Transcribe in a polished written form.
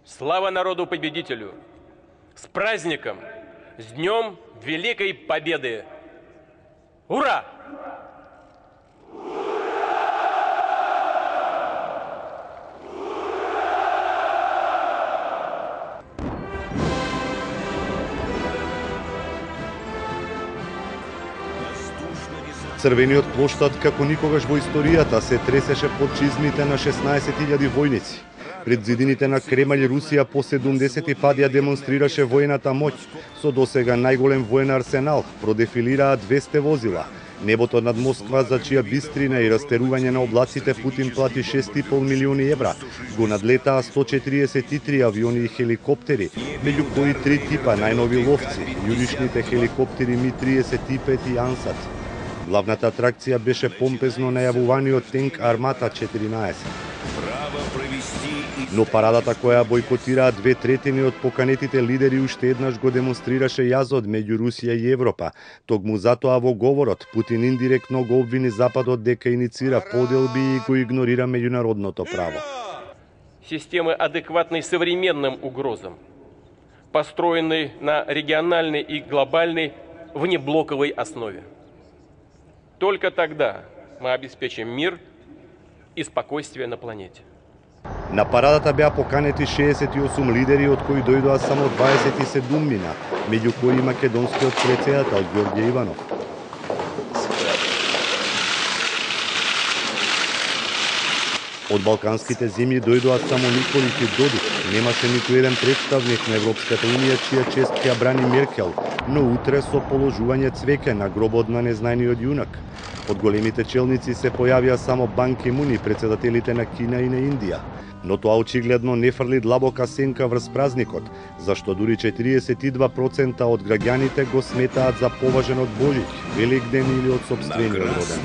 Слава народу-победителю! С праздником! С Днем Великой Победы! Ура! Црвениот плоштад како никогаш во историјата се тресеше под чизмите на 16.000 војници. Пред зидините на Кремљ Русија по 70 ја демонстрираше воената моќ со досега најголем воен арсенал, продефилираа 200 возила. Небото над Москва, за чија бистрина и растерување на облаците Путин плати 6,5 милиони евра, го надлетаа 143 авиони и хеликоптери, меѓу кои 3 типа најнови ловци, јуришните хеликоптери Ми-35 и Ансат. Главната атракција беше помпезно најавуваниот тенк Армата 14. Но парадата која бойкотираа 2/3 од поканетите лидери уште еднаш го демонстрираше јазот меѓу Русија и Европа. Токму затоа во говорот Путин индиректно го обвини Западот дека иницира поделби и го игнорира меѓународното право. Системы адекватной современным угрозам, построенной на региональной и глобальной внеблоковой основе. Только тогда мы обеспечим мир и спокойствие на планете. На парадата беа поканети 68 лидери, од кои дојдоа само 27 мина, меѓу кои македонскиот претседател Ѓорѓе Иванов. Од балканските земји дојдоа само Николич и Додик. Немаше ниту еден представник на Европската унија чија чест ќе брани Меркел, но утре со положување цвеќе на гробот на незнаниот јунак. Од големите челници се појавија само Бан Ки Мун и претседателите на Кина и на Индија. Но тоа очигледно не фрли длабока сенка врз празникот, зашто дури 42% од граѓаните го сметаат за поважен од Божиќ, Великден или од сопствениот роден.